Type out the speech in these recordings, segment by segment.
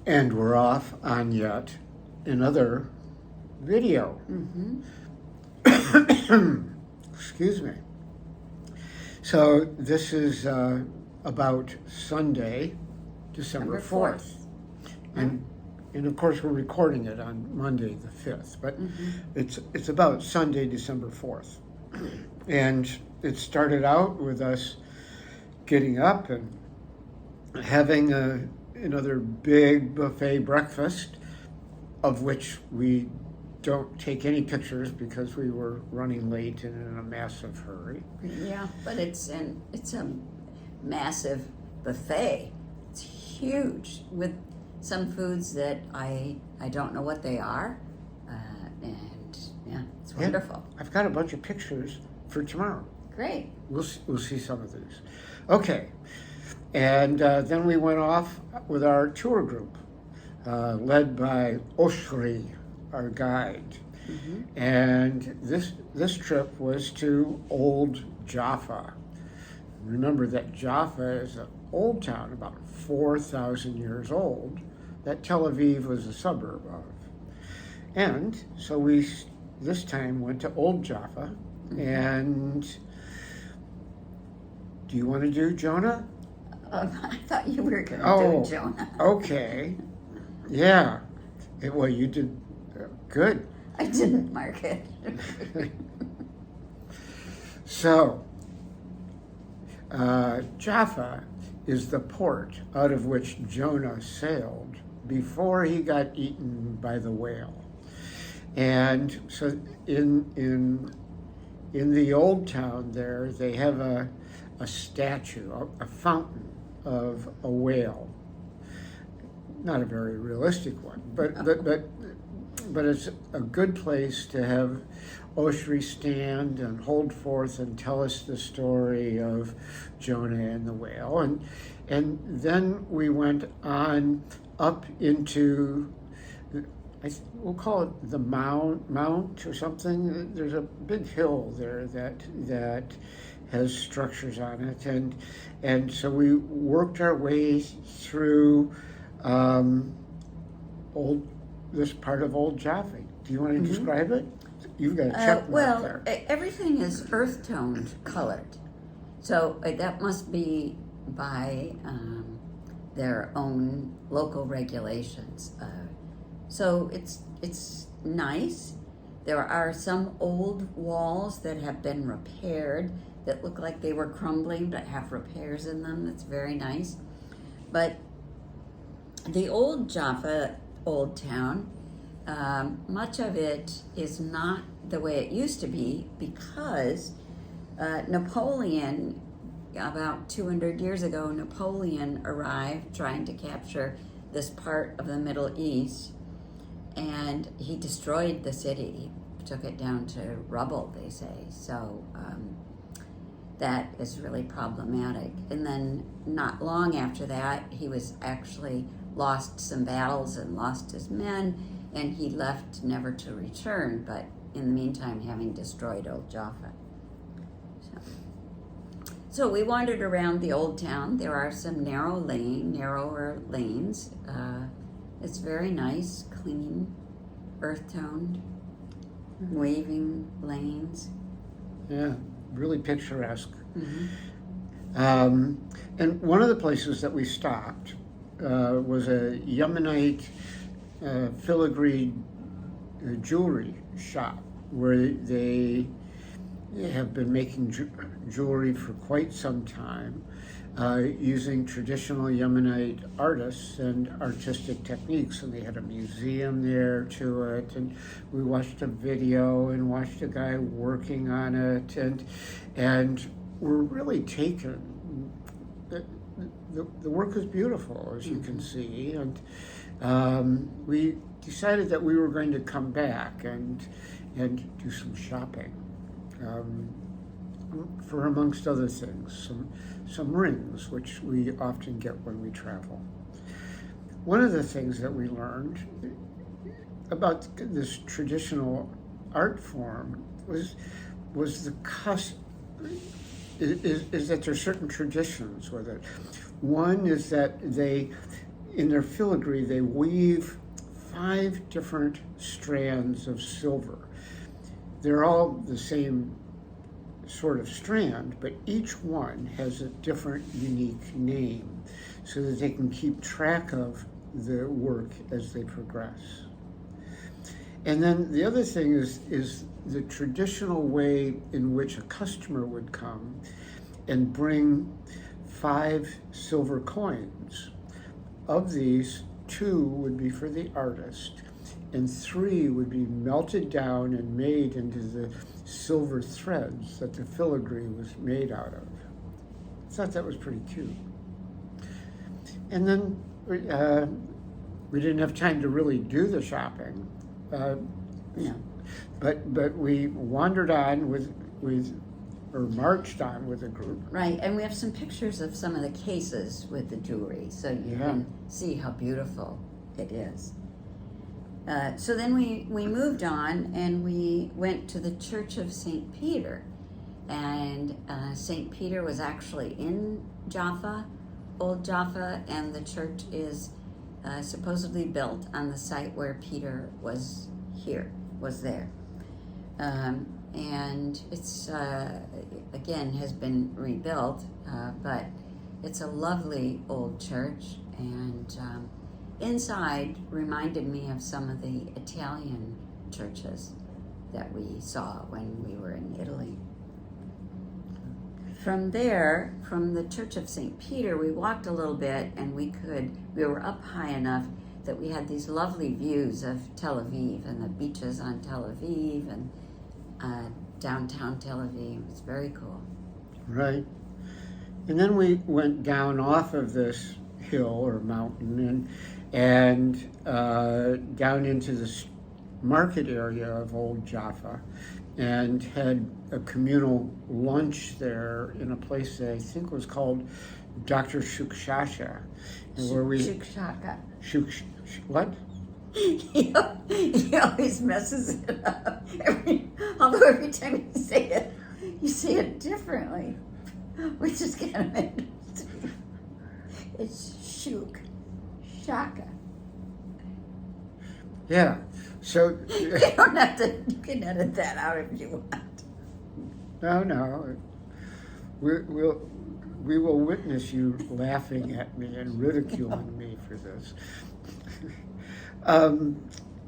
And we're off on yet another video. Excuse me. So this is about Sunday, December 4th. And of course we're recording it on Monday the 5th, but it's about Sunday, December 4th. And it started out with us getting up and having another big buffet breakfast, of which we don't take any pictures because we were running late and in a massive hurry. Yeah, but it's a massive buffet. It's huge with some foods that I don't know what they are, and yeah, it's wonderful. Yeah, I've got a bunch of pictures for tomorrow. Great. We'll see some of these. Okay, and then we went off with our tour group, led by Oshri, our guide. And this trip was to Old Jaffa. Remember that Jaffa is an old town, about 4,000 years old, that Tel Aviv was a suburb of. And so we this time went to Old Jaffa. And do you want to do Jonah? I thought you were going to do Jonah. Okay. Yeah. Well, you did good. I didn't mark it. So, Jaffa is the port out of which Jonah sailed before he got eaten by the whale. And so in the old town there, they have a statue, a fountain of a whale. Not a very realistic one, but it's a good place to have Oshri stand and hold forth and tell us the story of Jonah and the whale. And then we went on up into, we'll call it the Mount or something. There's a big hill there that has structures on it. And so we worked our way through this part of Old Jaffa. Do you want to describe it? You've got a check mark there. Everything is earth toned colored, so that must be by their own local regulations. So it's nice. There are some old walls that have been repaired that look like they were crumbling but have repairs in them. That's very nice. But the Old Jaffa, old town, much of it is not the way it used to be because Napoleon, about 200 years ago, Napoleon arrived trying to capture this part of the Middle East, and he destroyed the city. He took it down to rubble, they say. So that is really problematic. And then not long after that, he was actually lost some battles and lost his men, and he left never to return, but in the meantime having destroyed Old Jaffa. So we wandered around the old town. There are some narrower lanes. It's very nice, clean, earth-toned, waving lanes. Yeah, really picturesque. And one of the places that we stopped was a Yemenite filigree jewelry shop where they have been making jewelry for quite some time using traditional Yemenite artists and artistic techniques. And they had a museum there to it, and we watched a video and watched a guy working on it, and we're really taken. The work is beautiful, as you can see, and we decided that we were going to come back and do some shopping, for amongst other things, some rings, which we often get when we travel. One of the things that we learned about this traditional art form was the is that there are certain traditions with it. One is that they in their filigree, they weave 5 different strands of silver. They're all the same sort of strand, but each one has a different unique name so that they can keep track of the work as they progress. And then the other thing is the traditional way in which a customer would come and bring 5 silver coins. Of these, 2 would be for the artist, and 3 would be melted down and made into the silver threads that the filigree was made out of. I thought that was pretty cute. And then we didn't have time to really do the shopping, but we wandered on or marched on with a group. Right, and we have some pictures of some of the cases with the jewelry, so you can see how beautiful it is. So then we moved on and we went to the Church of St. Peter. And St. Peter was actually in Jaffa, Old Jaffa, and the church is supposedly built on the site where Peter was there. And it's, again, has been rebuilt, but it's a lovely old church, and inside reminded me of some of the Italian churches that we saw when we were in Italy. From there, from the Church of St. Peter, we walked a little bit, and we were up high enough that we had these lovely views of Tel Aviv and the beaches on Tel Aviv and downtown Tel Aviv. It was very cool. Right. And then we went down off of this hill or mountain and down into the market area of Old Jaffa and had a communal lunch there in a place that I think was called Dr. Shukshasha. Shukshaka. What? He always messes it up. Although every time you say it differently, which is kind of interesting. It's Shaka. Yeah. So you don't have to. You can edit that out if you want. No. We will witness you laughing at me and ridiculing me for this.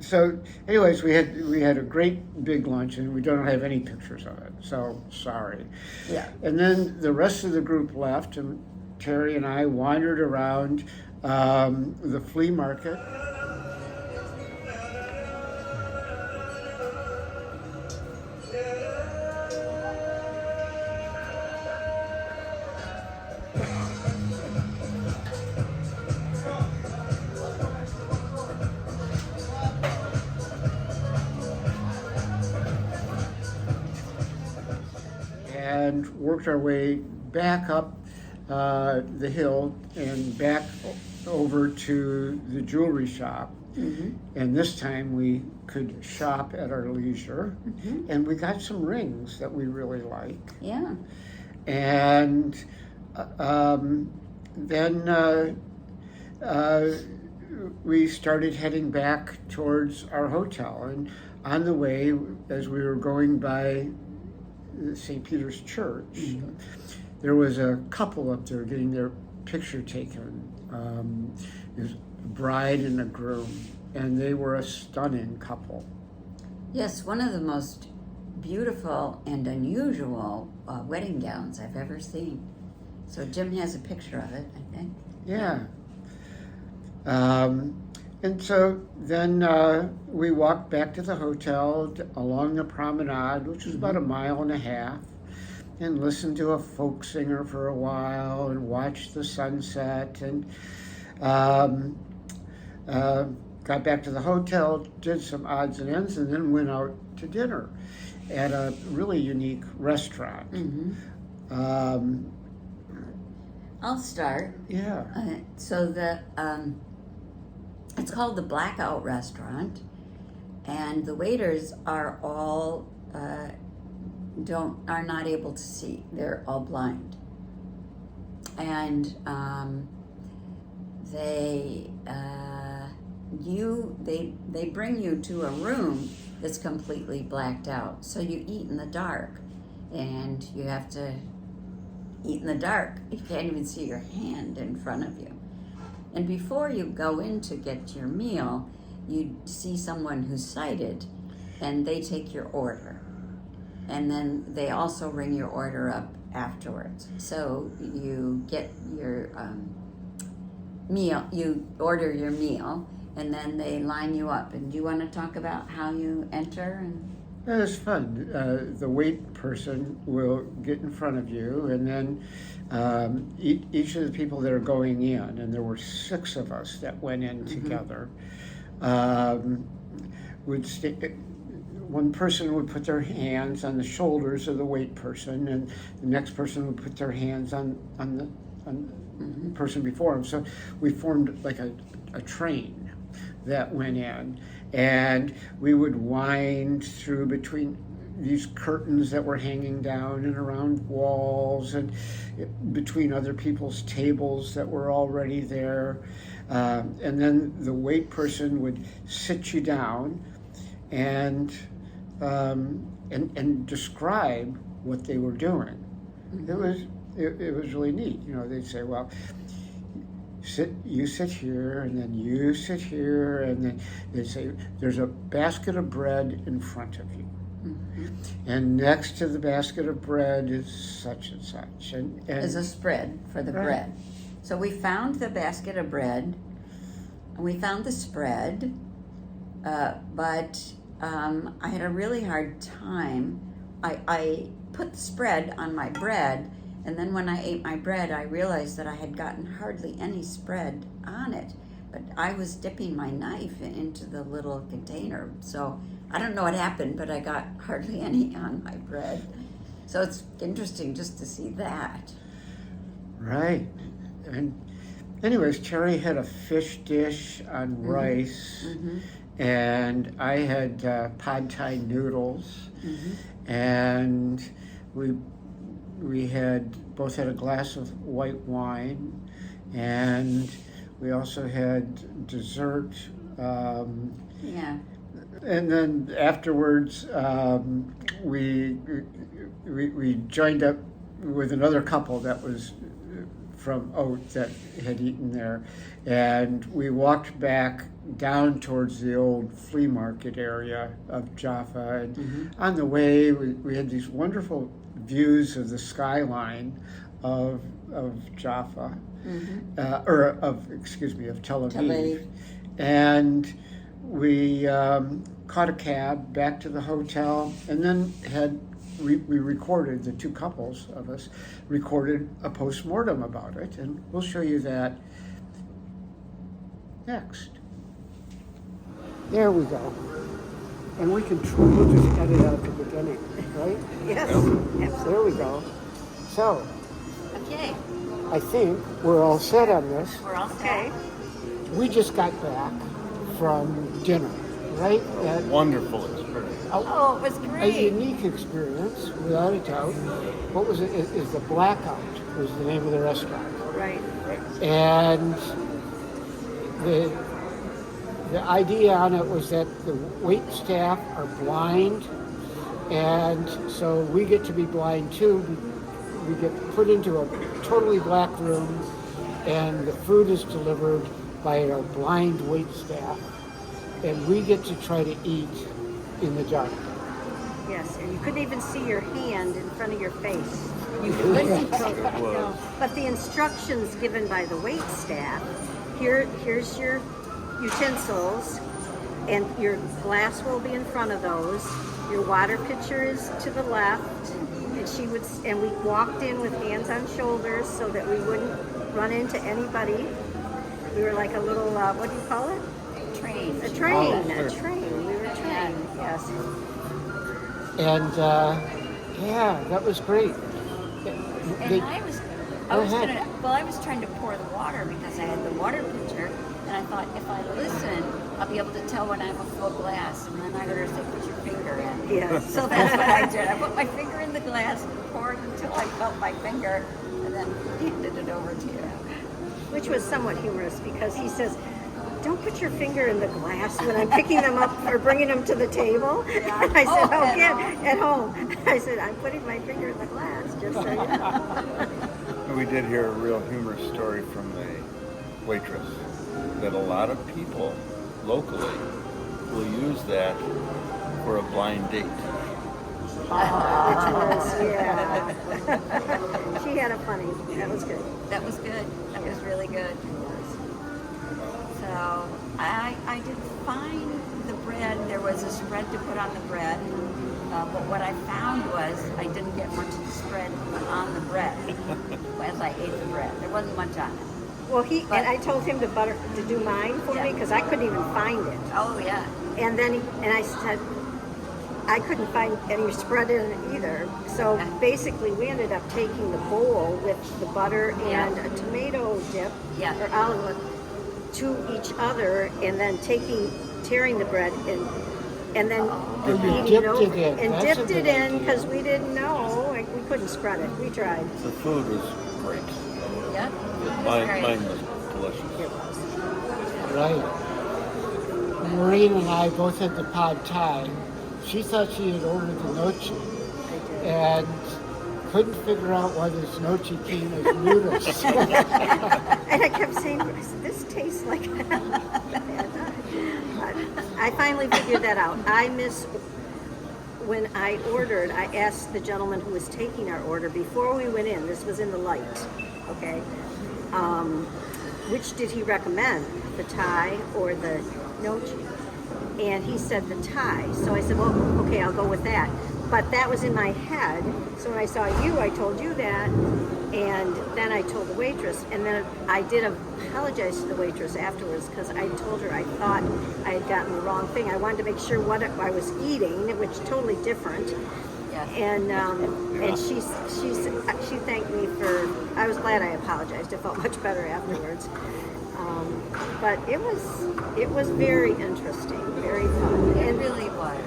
So, anyways, we had a great big lunch, and we don't have any pictures of it. So sorry. Yeah. And then the rest of the group left, and Terry and I wandered around the flea market. And worked our way back up the hill and back over to the jewelry shop. Mm-hmm. And this time we could shop at our leisure. Mm-hmm. And we got some rings that we really like. Yeah. And then we started heading back towards our hotel. And on the way, as we were going by St. Peter's Church, mm-hmm. there was a couple up there getting their picture taken. There's a bride and a groom, and they were a stunning couple. Yes, one of the most beautiful and unusual wedding gowns I've ever seen. So Jim has a picture of it, I think. Yeah. And so then we walked back to the hotel along the promenade, which was about 1.5 miles, and listened to a folk singer for a while and watched the sunset, and got back to the hotel, did some odds and ends, and then went out to dinner at a really unique restaurant. Mm-hmm. I'll start. Yeah. So it's called the Blackout Restaurant, and the waiters are all are not able to see. They're all blind, and they they bring you to a room that's completely blacked out. So you eat in the dark, and you have to eat in the dark. You can't even see your hand in front of you. And before you go in to get your meal, you see someone who's sighted, and they take your order. And then they also ring your order up afterwards. So you get your meal, you order your meal, and then they line you up. And do you want to talk about how you enter? It's fun. The wait person will get in front of you, and then each of the people that are going in, and there were 6 of us that went in together, would one person would put their hands on the shoulders of the wait person, and the next person would put their hands on the person before him. So we formed like a train that went in, and we would wind through between these curtains that were hanging down and around walls, and between other people's tables that were already there. And then the wait person would sit you down and describe what they were doing. It was really neat. You know, they'd say, well, you sit here, and then you sit here, and then they'd say, there's a basket of bread in front of you. And next to the basket of bread is such and such. And there's a spread for the bread. So we found the basket of bread, and we found the spread, but I had a really hard time. I put the spread on my bread, and then when I ate my bread, I realized that I had gotten hardly any spread on it. But I was dipping my knife into the little container, so I don't know what happened, but I got hardly any on my bread. So it's interesting just to see that. Right. And anyways, Terry had a fish dish on rice, and I had pad thai noodles, and we both had a glass of white wine, and we also had dessert. And then afterwards, we joined up with another couple that was from Oat that had eaten there, and we walked back down towards the old flea market area of Jaffa. And on the way, we had these wonderful views of the skyline of Jaffa, of Tel Aviv. And we caught a cab back to the hotel, and then we recorded, the 2 couples of us recorded a post-mortem about it, and we'll show you that next. There we go. And we'll just edit out the beginning, right? Yes. Absolutely. There we go. So, Okay. I think we're all set on this. We're all Okay. We just got back from dinner, right? Wonderful experience. Oh, it was A great. unique experience, without a doubt. What was it? Is the Blackout was the name of the restaurant. Right. And the idea on it was that the wait staff are blind, and so we get to be blind too. We get put into a totally black room, and the food is delivered by our blind wait staff, and we get to try to eat in the dark. Yes, and you couldn't even see your hand in front of your face. You couldn't. No. But the instructions given by the wait staff, here's your utensils, and your glass will be in front of those. Your water pitcher is to the left, and we walked in with hands on shoulders so that we wouldn't run into anybody. We were like a little, what do you call it? Train. A train. We were trained, yes. And that was great. And I was trying to pour the water because I had the water pitcher, and I thought if I listen, I'll be able to tell when I have a full glass. And then I heard her say, "Put your finger in." Yes. So that's what I did. I put my finger in the glass and poured until I felt my finger, and then handed it over to you. which was somewhat humorous because he says, "Don't put your finger in the glass when I'm picking them up or bringing them to the table." Yeah. I said, Oh, "Okay, at home." I said, "I'm putting my finger in the glass, just so you know." And we did hear a real humorous story from the waitress that a lot of people locally will use that for a blind date. Which was, yeah. She had a funny. That was good. That was good. That was really good. So I did find the bread. There was a spread to put on the bread. But what I found was I didn't get much of the spread on the bread as I ate the bread. There wasn't much on it. Well, and I told him to do mine for me because I couldn't even find it. Oh yeah. And then I said I couldn't find any spread in it either. So basically, we ended up taking the bowl with the butter and a tomato dip or olive oil to each other, and then tearing the bread and then dipped it in. and That's a dipped good it in idea. because we didn't know. Like, we couldn't spread it. We tried. The food was great. Yeah. Mine was delicious. Right. Maureen and I both had the pad thai. She thought she had ordered the nochi and couldn't figure out why this nochi came as noodles. And I kept saying, "This tastes like." I finally figured that out. When I ordered, I asked the gentleman who was taking our order before we went in. This was in the light, okay. Which did he recommend, the Thai or the nochi? And he said the Thai. So I said, well, okay, I'll go with that. But that was in my head. So when I saw you, I told you that. And then I told the waitress. And then I did apologize to the waitress afterwards because I told her I thought I had gotten the wrong thing. I wanted to make sure what I was eating, which is totally different. Yeah. And she thanked me for. I was glad I apologized. It felt much better afterwards. But it was very interesting, very fun. It And really was.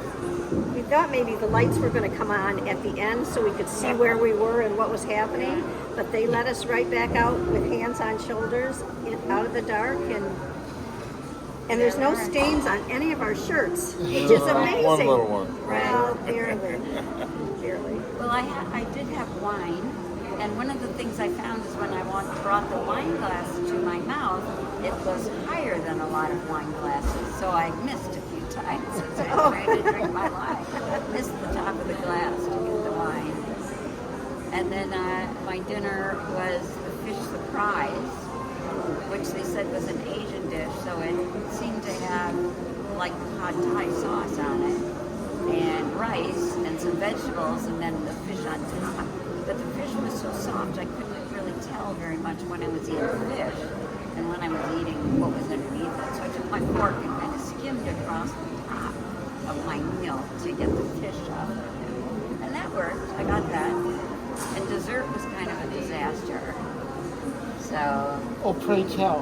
we thought maybe the lights were going to come on at the end so we could see where we were and what was happening, but they let us right back out with hands on shoulders out of the dark, and there's no stains on any of our shirts, which is amazing. One little one. Well, barely. Well, I did have wine, and one of the things I found is when I brought the wine glass to my mouth, it was higher than a lot of wine glasses, so I missed a few times as I was trying to drink my wine. Missed the top of the glass to get the wine. And then my dinner was the fish surprise, which they said was an Asian dish, so it seemed to have like pad thai sauce on it, and rice, and some vegetables, and then the fish on top. But the fish was so soft, I couldn't really tell very much when I was eating the fish and when I was eating what was underneath it. So I took my fork and kind of skimmed across the top of my meal to get the fish off of it. And that worked. I got that. And dessert was kind of a disaster. So, Oh, pray tell.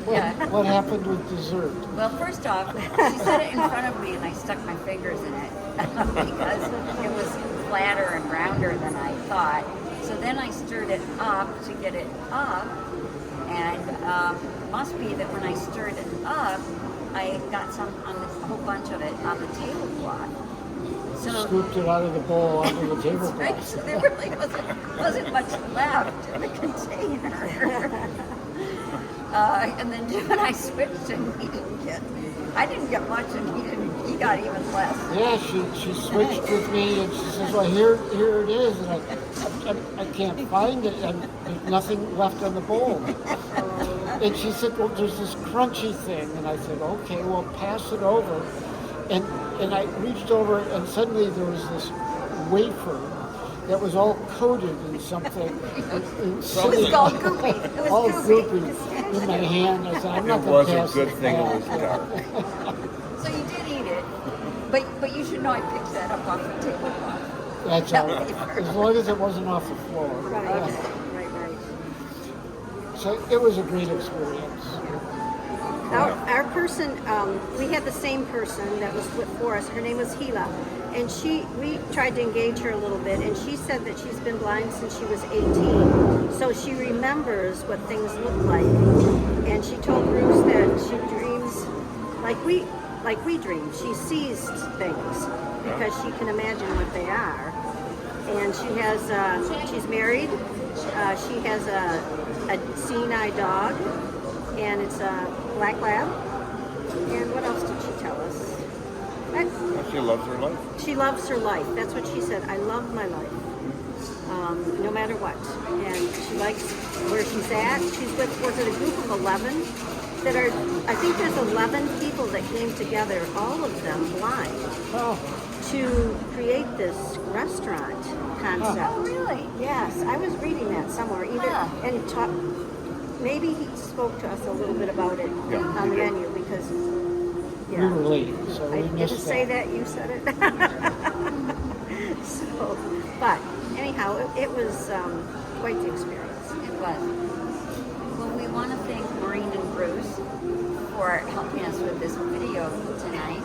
yeah. What happened with dessert? Well, first off, she set it in front of me and I stuck my fingers in it because it was flatter and rounder than I thought. So then I stirred it up to get it up, and it must be that when I stirred it up, I got some on a whole bunch of it on the tablecloth. So Scooped it out of the bowl onto the right, tablecloth. so there really wasn't much left in the container. And then when I switched, and I didn't get much, and he got even less. Yeah, she switched with me, and she says, "Well, here it is," and I can't find it, and there's nothing left on the bowl. And she said, "Well, there's this crunchy thing," and I said, "Okay, well, pass it over." And I reached over, and suddenly there was this wafer that was all coated in something. It was called goopy. It was all goopy. goopy in my hand. I said, "I'm It not was going to a pass good this thing it back." was dark. So you did eat it, but you should know I picked that up off the tablecloth. That's all right. As long as it wasn't off the floor. Right. Yeah. Right. So it was a great experience. Our person, we had the same person that was for us. Her name was Gila, and we tried to engage her a little bit, and she said that she's been blind since she was 18, so she remembers what things look like. And she told Bruce that she dreams like we dream. She sees things because she can imagine what they are. And she has, she's married. She has a seeing eye dog, and it's a black lab. And what else did she tell us? She loves her life. She loves her life. That's what she said. I love my life, no matter what. And she likes where she's at. She's with, was it a group of 11 that are, I think there's 11 people that came together, all of them blind, to create this restaurant concept. Oh, really? Yes, I was reading that somewhere. And maybe he spoke to us a little bit about it on the menu because We were late, so we I didn't missed say that. that, you said it. So, but anyhow, it was quite the experience. It was. Well, we want to thank Maureen and Bruce for helping us with this video tonight.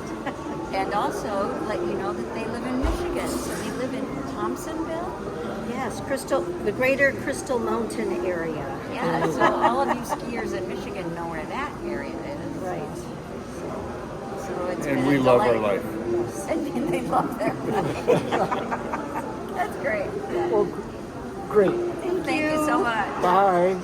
And also let you know that they live in Michigan. So they live in Thompsonville. Yes, the greater Crystal Mountain area. Yeah, so all of you skiers in Michigan know where that area is. Right. So it's And been we a love our delight. life. And they love their life. That's great. Well, great. Thank you so much. Bye.